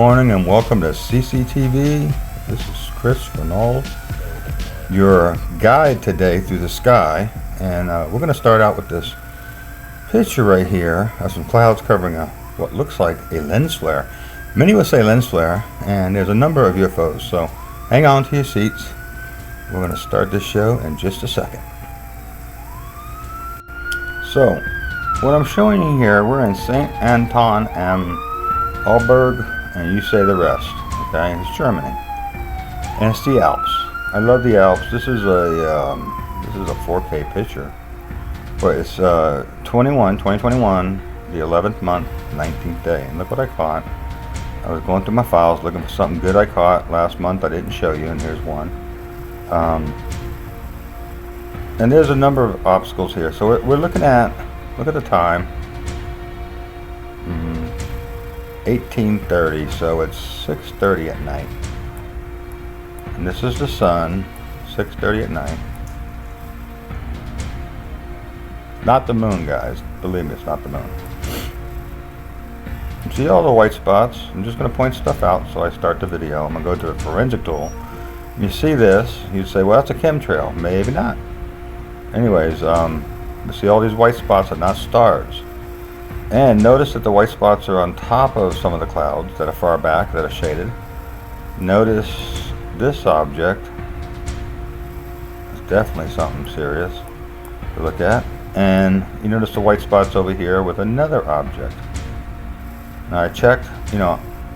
morning and welcome to CCTV. This is Chris Renault, your guide today through the sky, and we're going to start out with this picture right here of some clouds covering what looks like a lens flare. Many would say lens flare, and there's a number of UFOs, so hang on to your seats. We're going to start this show in just a second. So, what I'm showing you here, we're in St. Anton am Alberg, and you say the rest. Okay, it's Germany, and it's the Alps. I love the Alps. This is a 4K picture, but it's 2021, the 11th month, 19th day, and look what I caught. I was going through my files looking for something good I caught last month. I didn't show you, and here's one. And there's a number of obstacles here. So we're looking at, look at the time, 18:30, so it's 6:30 at night. And this is the sun, 6:30 at night. Not the moon, guys. Believe me, it's not the moon. You see all the white spots? I'm just going to point stuff out so I start the video. I'm going to go to the forensic tool. You see this, you'd say, well, that's a chemtrail. Maybe not. Anyways, you see all these white spots are not stars. And notice that the white spots are on top of some of the clouds that are far back, that are shaded. Notice this object is definitely something serious to look at. And you notice the white spots over here with another object. Now I checked,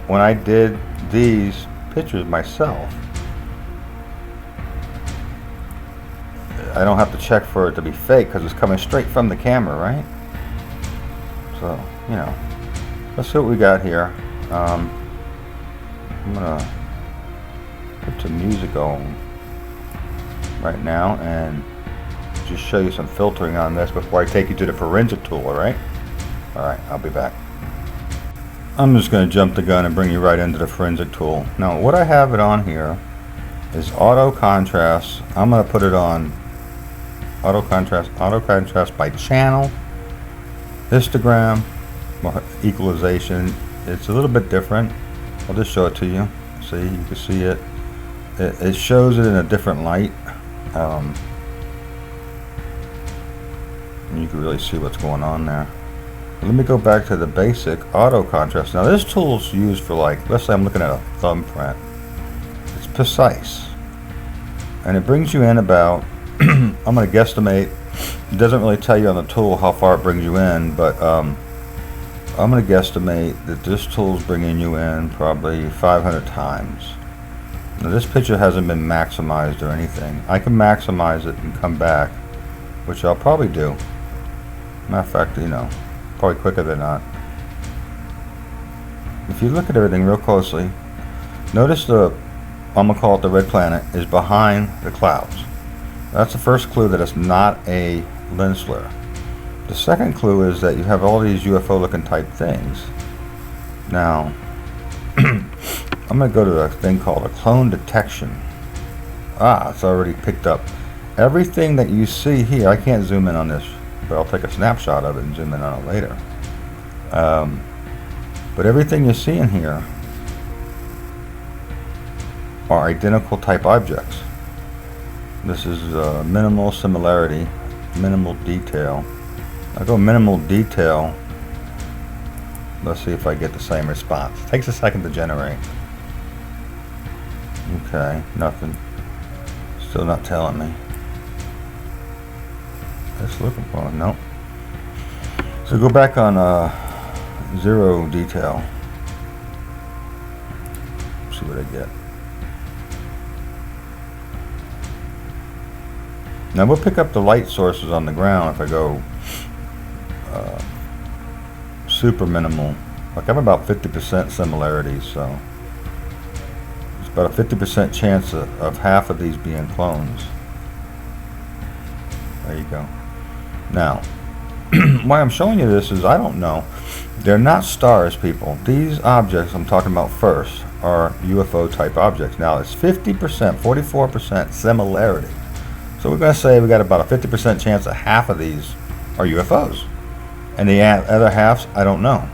when I did these pictures myself, I don't have to check for it to be fake because it's coming straight from the camera, right? So, let's see what we got here. I'm gonna put some music on right now and just show you some filtering on this before I take you to the forensic tool, alright? Alright, I'll be back. I'm just going to jump the gun and bring you right into the forensic tool. Now, what I have it on here is auto contrast. I'm going to put it on auto contrast by channel, histogram, equalization. It's a little bit different. I'll just show it to you. See, you can see it. It shows it in a different light. And you can really see what's going on there. Let me go back to the basic auto contrast. Now this tool is used for, like, let's say I'm looking at a thumbprint. It's precise, and it brings you in about I'm going to guesstimate. It doesn't really tell you on the tool how far it brings you in, but I'm going to guesstimate that this tool is bringing you in probably 500 times. Now this picture hasn't been maximized or anything. I can maximize it and come back, which I'll probably do. Matter of fact, probably quicker than not. If you look at everything real closely, notice I'm going to call it the red planet, is behind the clouds. That's the first clue that it's not a lens flare. The second clue is that you have all these UFO looking type things. Now, I'm going to go to a thing called a clone detection. It's already picked up. Everything that you see here, I can't zoom in on this, but I'll take a snapshot of it and zoom in on it later. But everything you see in here are identical type objects. This is minimal similarity, minimal detail. I'll go minimal detail. Let's see if I get the same response. It takes a second to generate. Okay, nothing. Still not telling me. It's looking for it. Nope. So go back on zero detail. See what I get. Now we'll pick up the light sources on the ground if I go super minimal. Like I'm about 50% similarity, so it's about a 50% chance of half of these being clones. There you go. Now, why I'm showing you this is I don't know. They're not stars, people. These objects I'm talking about first are UFO type objects. Now it's 50%, 44% similarity. So we're going to say we got about a 50% chance that half of these are UFOs. And the other halves, I don't know.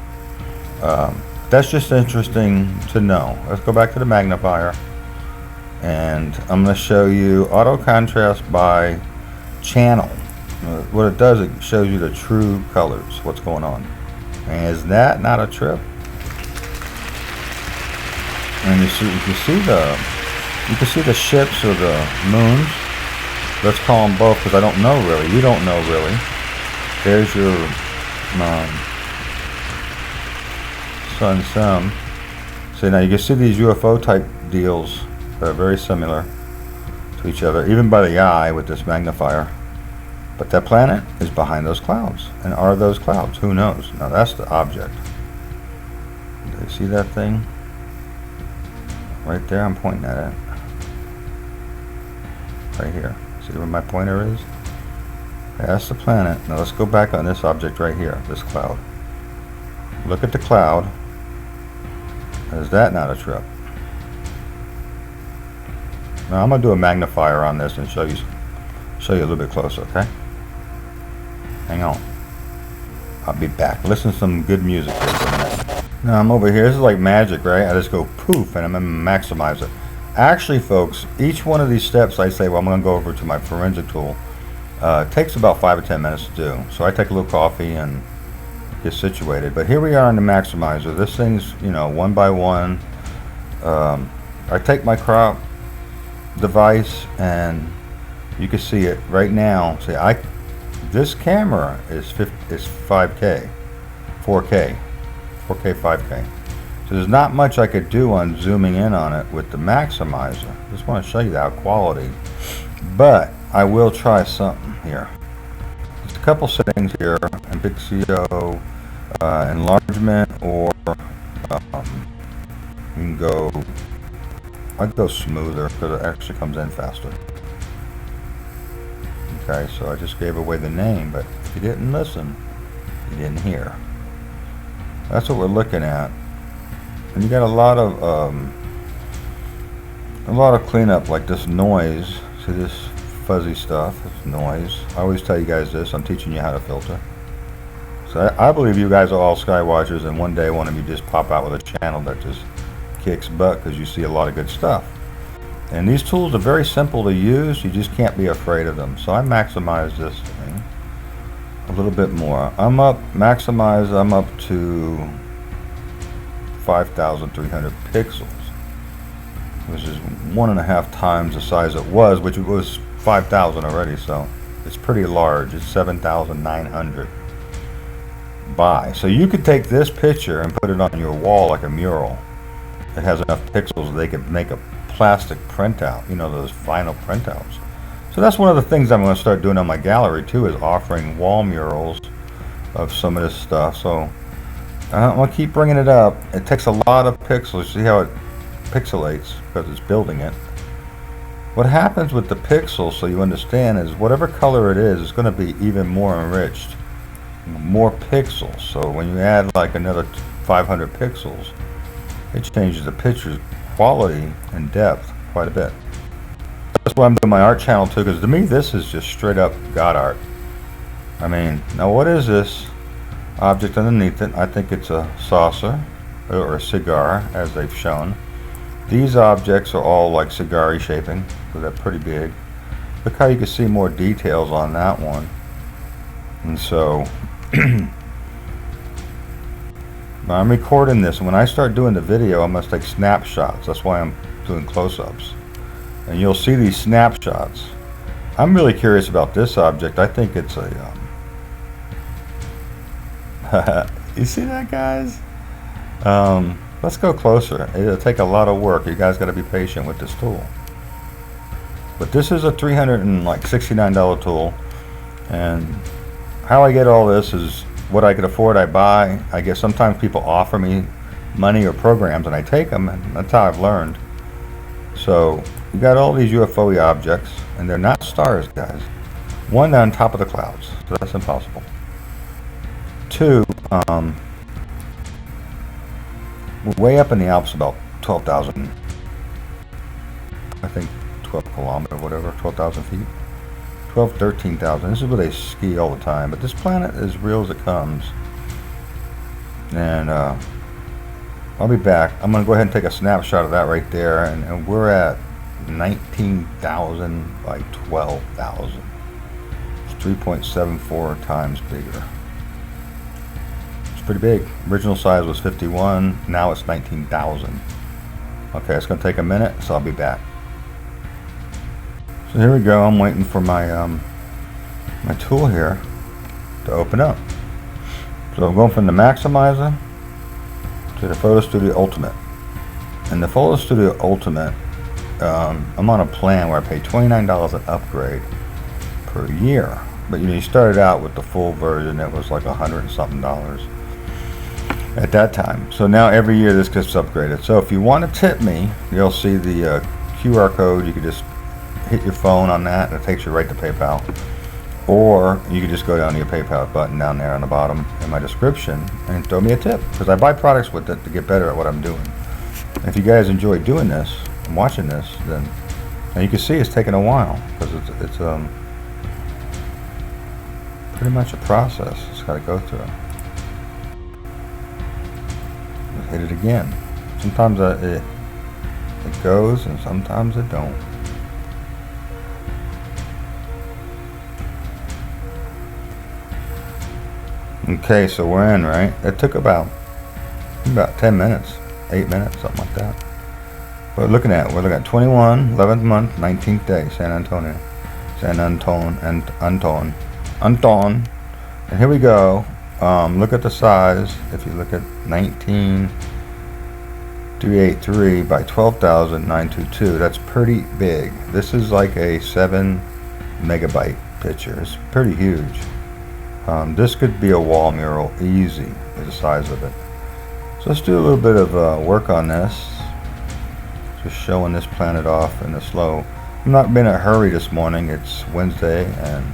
that's just interesting to know. Let's go back to the magnifier, and I'm going to show you auto contrast by channel. What it does, it shows you the true colors, what's going on. And is that not a trip? And you can see the ships or the moons. Let's call them both, because I don't know really. You don't know really. There's your sun. So now you can see these UFO type deals that are very similar to each other, even by the eye with this magnifier. But that planet is behind those clouds. And are those clouds? Who knows? Now that's the object. Do you see that thing? Right there, I'm pointing at it. Right here. See where my pointer is? Okay, that's the planet. Now let's go back on this object right here, this cloud. Look at the cloud. Is that not a trip? Now I'm going to do a magnifier on this and show you a little bit closer, okay? Hang on. I'll be back. Listen to some good music here for a minute. Now I'm over here. This is like magic, right? I just go poof and I'm going to maximize it. Actually, folks, each one of these steps I say, well, I'm going to go over to my forensic tool. It takes about 5 or 10 minutes to do. So I take a little coffee and get situated. But here we are in the maximizer. This thing's, you know, one by one. I take my crop device and you can see it right now. See, this camera is 5K, 4K, 5K. So there's not much I could do on zooming in on it with the maximizer. Just want to show you that quality. But I will try something here. There's a couple settings here, and Pixio, enlargement, or you can go, I'd go smoother because it actually comes in faster. Okay, so I just gave away the name, but if you didn't listen, you didn't hear. That's what we're looking at. And you got a lot of cleanup, like this noise. See this fuzzy stuff? It's noise. I always tell you guys this. I'm teaching you how to filter. So I believe you guys are all skywatchers, and one day one of you just pop out with a channel that just kicks butt because you see a lot of good stuff. And these tools are very simple to use. You just can't be afraid of them. So I maximize this thing a little bit more. I'm up to 5,300 pixels, which is 1.5 times the size it was, which was 5,000 already. So it's pretty large. It's 7,900 by. So you could take this picture and put it on your wall like a mural. It has enough pixels that they could make a plastic printout, you know, those vinyl printouts. So that's one of the things I'm going to start doing on my gallery too, is offering wall murals of some of this stuff. So I'm going to keep bringing it up. It takes a lot of pixels. See how it pixelates because it's building it. What happens with the pixels, so you understand, is whatever color it is, it's going to be even more enriched, more pixels. So when you add like another 500 pixels, it changes the picture's quality and depth quite a bit. That's why I'm doing my art channel too, because to me this is just straight up God art. I mean, now what is this object underneath it? I think it's a saucer or a cigar, as they've shown. These objects are all like cigar-y shaping, so they're pretty big. Look how you can see more details on that one. And so I'm recording this, and when I start doing the video I must take snapshots. That's why I'm doing close-ups, and you'll see these snapshots. I'm really curious about this object. I think it's a you see that, guys? Let's go closer. It'll take a lot of work. You guys got to be patient with this tool, but this is a $369 tool, and how I get all this is what I could afford, I buy. I guess sometimes people offer me money or programs and I take them, and that's how I've learned. So you got all these UFO objects, and they're not stars, guys. One, on top of the clouds, so that's impossible. Two, we're way up in the Alps, about 12,000, I think 12 kilometers, whatever, 12,000 feet. 12, 13,000. This is where they ski all the time. But this planet is real as it comes. And I'll be back. I'm going to go ahead and take a snapshot of that right there. And we're at 19,000 by 12,000. It's 3.74 times bigger. It's pretty big. Original size was 51. Now it's 19,000. Okay, it's going to take a minute, so I'll be back. So here we go. I'm waiting for my my tool here to open up. So I'm going from the Maximizer to the Photo Studio Ultimate. And the Photo Studio Ultimate, I'm on a plan where I pay $29 an upgrade per year. But you started out with the full version. It was like $100 and something at that time. So now every year this gets upgraded. So if you want to tip me, you'll see the QR code. You can just hit your phone on that and it takes you right to PayPal. Or you can just go down to your PayPal button down there on the bottom in my description and throw me a tip, because I buy products with it to get better at what I'm doing. And if you guys enjoy doing this and watching this, then and you can see it's taking a while, because it's pretty much a process it's got to go through. Just hit it again. Sometimes it goes and sometimes it don't. Okay, so we're in, right? It took about 10 minutes, 8 minutes, something like that. But we're looking at 21, 11th month, 19th day, San Antonio. Anton. And here we go. Look at the size. If you look at 19,383 by 12,922, that's pretty big. This is like a 7 megabyte picture. It's pretty huge. This could be a wall mural, easy, is the size of it. So let's do a little bit of work on this. Just showing this planet off in the slow. I'm not in a hurry this morning. It's Wednesday and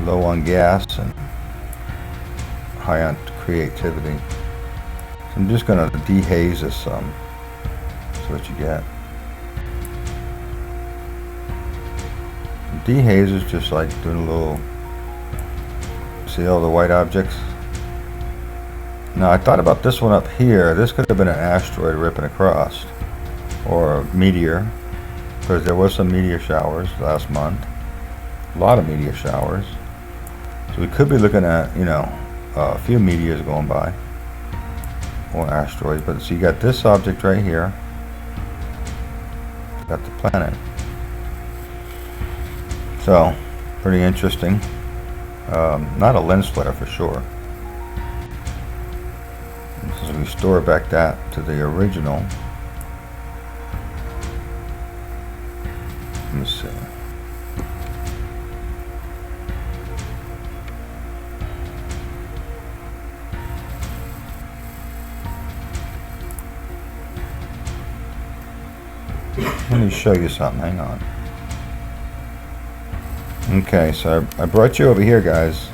low on gas and high on creativity. So I'm just going to dehaze this some. That's what you get. Dehaze is just like doing a little. See all the white objects? Now I thought about this one up here. This could have been an asteroid ripping across, or a meteor, because there was some meteor showers last month. A lot of meteor showers. So we could be looking at, a few meteors going by, or asteroids. But so you got this object right here. Got the planet. So pretty interesting. Not a lens flare for sure. So we store back that to the original. Let me see. Let me show you something. Hang on. Okay, so I brought you over here, guys.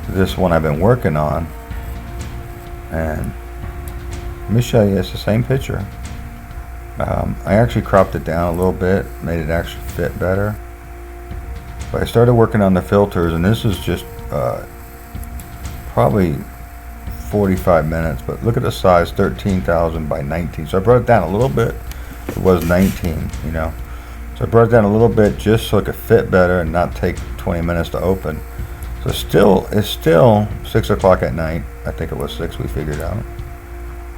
This one I've been working on, and let me show you. It's the same picture. I actually cropped it down a little bit, made it actually fit better. But I started working on the filters, and this is just probably 45 minutes. But look at the size, 13,000 by 19. So I brought it down a little bit. It was 19, So I brought it down a little bit just so it could fit better and not take 20 minutes to open. So it's still 6 o'clock at night. I think it was 6 we figured out.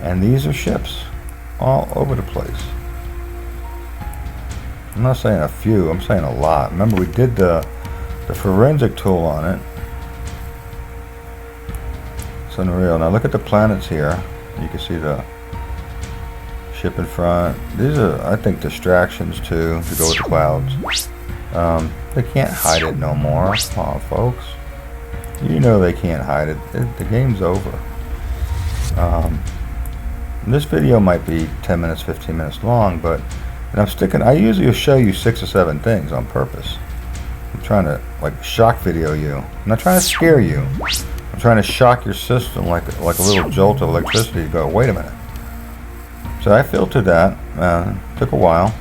And these are ships all over the place. I'm not saying a few, I'm saying a lot. Remember, we did the forensic tool on it. It's unreal. Now look at the planets here. You can see the ship in front. These are, I think, distractions too to go with the clouds. They can't hide it no more. Come on, folks. They can't hide it. The game's over. This video might be 10 minutes, 15 minutes long, but I usually show you 6 or 7 things on purpose. I'm trying to shock video you. I'm not trying to scare you. I'm trying to shock your system like a little jolt of electricity to go, wait a minute. So I filtered that. Took a while.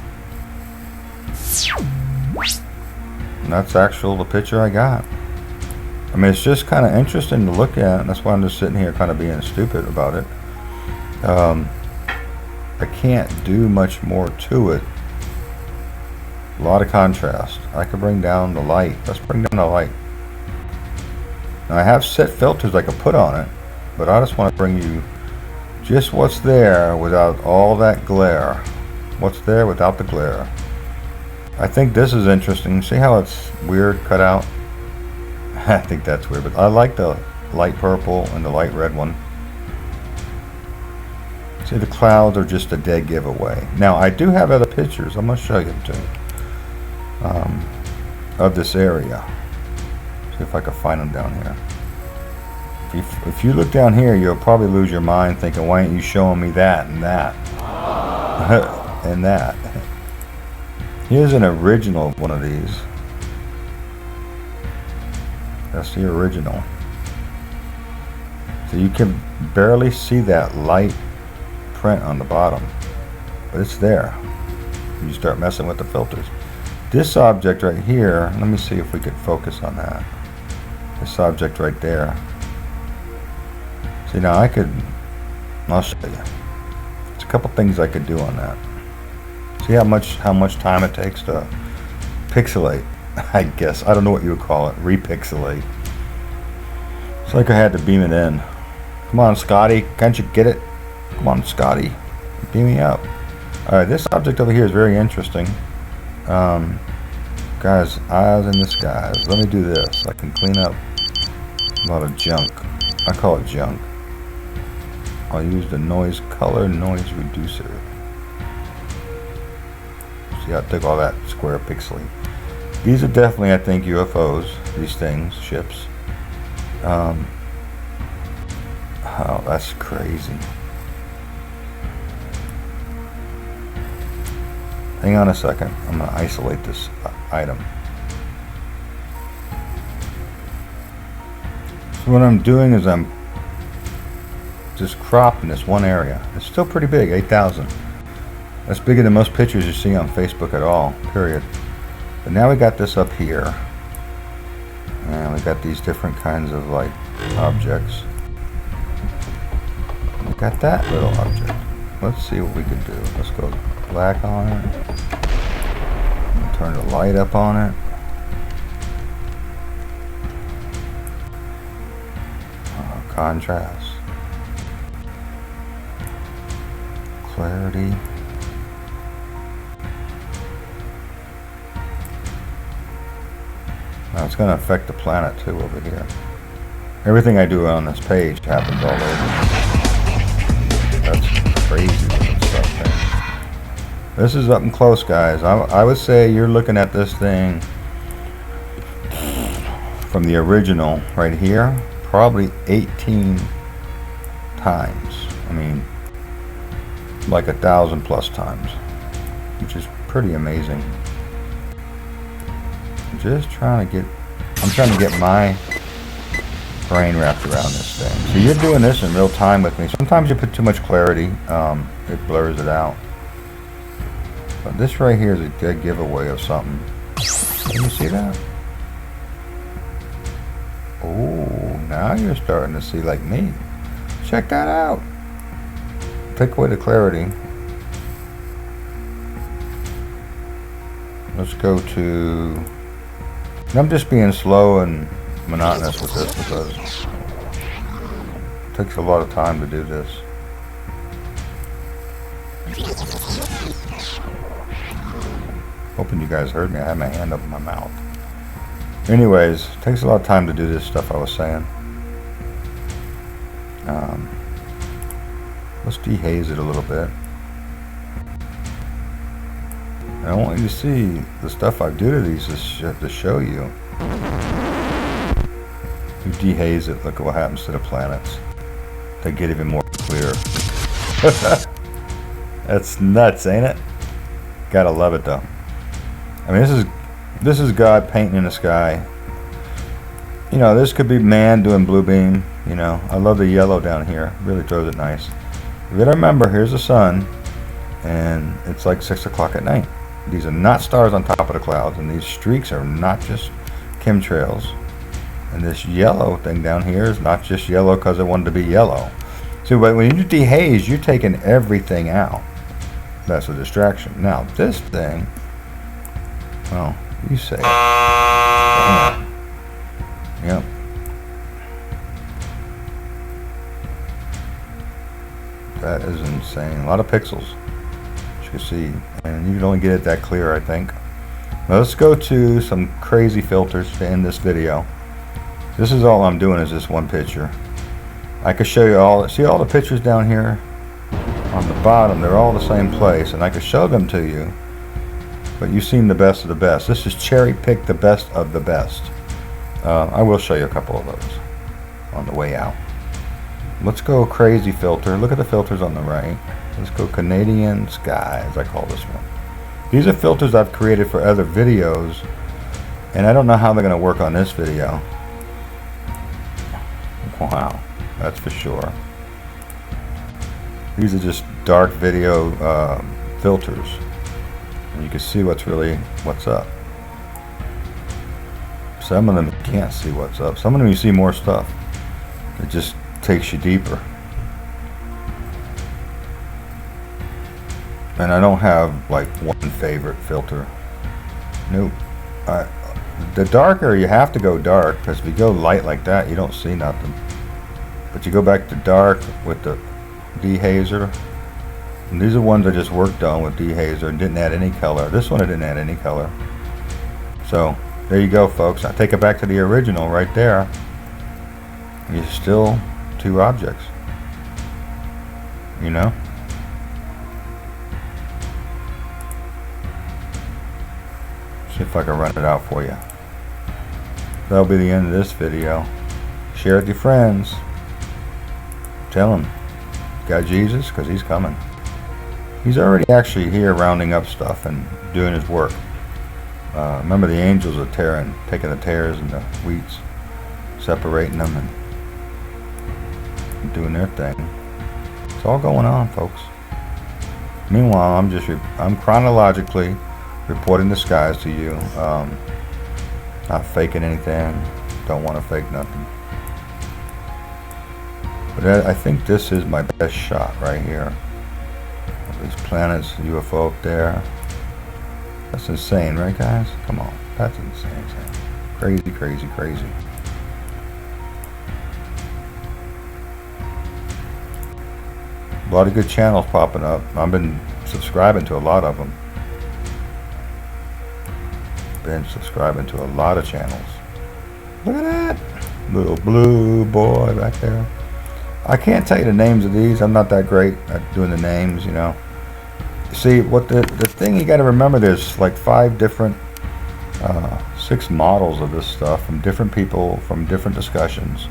And that's the picture I got. I mean, it's just kind of interesting to look at, and that's why I'm just sitting here kind of being stupid about it. I can't do much more to it. A lot of contrast. I could bring down the light. Let's bring down the light. Now I have set filters I could put on it, but I just want to bring you just what's there without all that glare. What's there without the glare. I think this is interesting. See how it's weird cut out? I think that's weird, but I like the light purple and the light red one. See, the clouds are just a dead giveaway. Now I do have other pictures. I'm going to show you them too. Of this area. See if I can find them down here. If you look down here, you'll probably lose your mind thinking, why aren't you showing me that and that and that. Here's an original one of these. That's the original. So you can barely see that light print on the bottom, but it's there. You start messing with the filters. This object right here, let me see if we could focus on that. This object right there. See, now I'll show you. There's a couple things I could do on that. See how much time it takes to pixelate, I guess. I don't know what you would call it, repixelate. It's like I had to beam it in. Come on, Scotty, can't you get it? Come on, Scotty, beam me up. Alright, this object over here is very interesting. Guys, eyes in the skies. Let me do this. I can clean up a lot of junk. I call it junk. I'll use the noise reducer. See how I took all that square pixeling. These are definitely, I think, UFOs. These things, ships. Oh, that's crazy. Hang on a second. I'm going to isolate this item. So what I'm doing is I'm just cropping this one area. It's still pretty big, 8,000. That's bigger than most pictures you see on Facebook at all, period. But now we got this up here. And we got these different kinds of like objects. We got that little object. Let's see what we can do. Let's go black on it. Turn the light up on it. Contrast. Clarity. Now it's going to affect the planet too over here. Everything I do on this page happens all over. That's crazy looking stuff there. This is up and close, guys. I would say you're looking at this thing from the original right here, probably 18 times. I mean, like 1,000+ times, which is pretty amazing. I'm trying to get my brain wrapped around this thing. So you're doing this in real time with me. Sometimes you put too much clarity, it blurs it out. But this right here is a dead giveaway of something. Can you see that? Oh, now you're starting to see like me. Check that out. Take away the clarity. Let's go to... I'm just being slow and monotonous with this because it takes a lot of time to do this. Hoping you guys heard me. I had my hand up in my mouth. Anyways, it takes a lot of time to do this stuff I was saying. Let's dehaze it a little bit. And I want you to see the stuff I do to these to show you. You dehaze it, look at what happens to the planets. They get even more clear. That's nuts, ain't it? Gotta love it though. I mean, this is God painting in the sky. You know, this could be man doing blue beam. You know, I love the yellow down here. Really throws it nice. You gotta remember, here's the sun, and it's like 6 o'clock at night. These are not stars on top of the clouds, and these streaks are not just chemtrails. And this yellow thing down here is not just yellow because it wanted to be yellow. So when you dehaze, you're taking everything out. That's a distraction. Now this thing, well, you say it. Yep. That is insane. A lot of pixels, as you can see, and you can only get it that clear, I think. Now let's go to some crazy filters to end this video. This is all I'm doing is this one picture. I could show you all. See all the pictures down here on the bottom? They're all the same place, and I could show them to you. But you've seen the best of the best. This is cherry pick the best of the best. I will show you a couple of those on the way out. Let's go crazy filter. Look at the filters on the right. Let's go Canadian Sky, as I call this one. These are filters I've created for other videos, and I don't know how they're going to work on this video. Wow, that's for sure. These are just dark video filters, and you can see what's up. Some of them you can't see what's up. Some of them you see more stuff. It just takes you deeper. And I don't have like one favorite filter. Nope. The darker, you have to go dark, because if you go light like that, you don't see nothing. But you go back to dark with the dehazer. And these are ones I just worked on with dehazer and didn't add any color. This one I didn't add any color. So there you go, folks. I take it back to the original right there. You're still two objects. You know? See if I can run it out for you. That'll be the end of this video. Share it with your friends. Tell them you got Jesus, because he's coming. He's already actually here rounding up stuff and doing his work. Remember, the angels are taking the tares and the wheats, separating them and doing their thing. It's all going on, folks. Meanwhile, I'm chronologically reporting the skies to you. Not faking anything. Don't want to fake nothing. But I think this is my best shot right here. These planets, UFO up there. That's insane, right, guys? Come on, that's insane. Crazy, crazy, crazy. A lot of good channels popping up. I've been subscribing to a lot of them. Been subscribing to a lot of channels. Look at that little blue boy back there. I can't tell you the names of these. I'm not that great at doing the names, you know. See, what the thing you got to remember, there's like 5 different 6 models of this stuff from different people, from different discussions.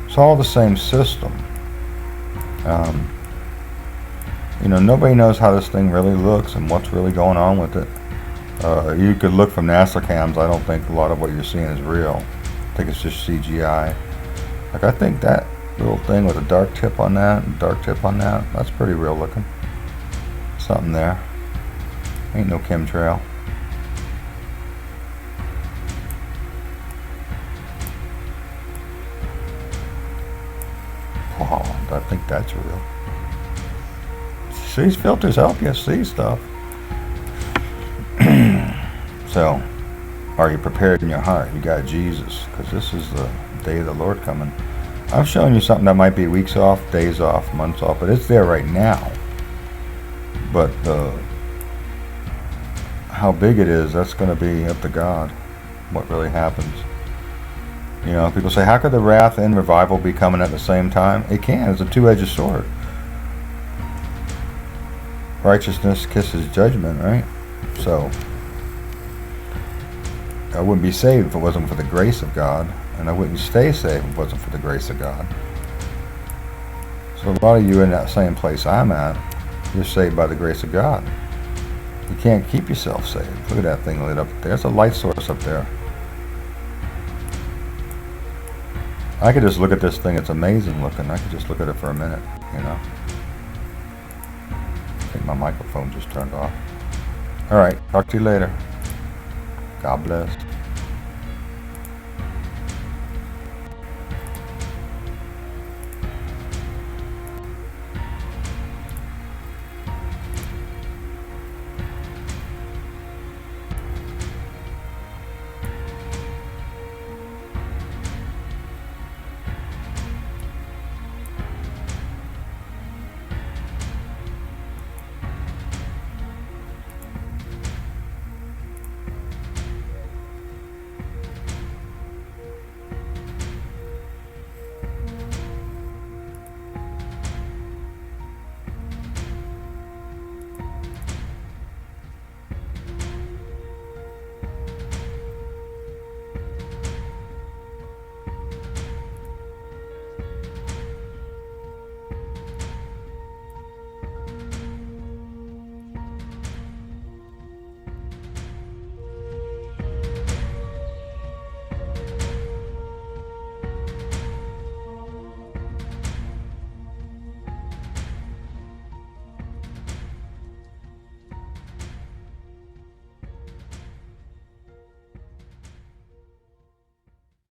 It's all the same system. You know, nobody knows how this thing really looks and what's really going on with it. You could look from NASA cams. I don't think a lot of what you're seeing is real. I think it's just CGI. Like, I think that little thing with a dark tip on that and dark tip on that, that's pretty real looking. Something there. Ain't no chemtrail. Wow, I think that's real. These filters help you see stuff. So, are you prepared in your heart? You got Jesus, because this is the day of the Lord coming. I'm showing you something that might be weeks off, days off, months off, but it's there right now. But how big it is, that's going to be up to God, what really happens. You know, people say, how could the wrath and revival be coming at the same time? It can. It's a two-edged sword. Righteousness kisses judgment, right? So, I wouldn't be saved if it wasn't for the grace of God, and I wouldn't stay saved if it wasn't for the grace of God. So a lot of you in that same place I'm at, you're saved by the grace of God. You can't keep yourself saved. Look at that thing lit up there. There's a light source up there. I could just look at this thing. It's amazing looking. I could just look at it for a minute, you know. I think my microphone just turned off. All right, talk to you later. God bless.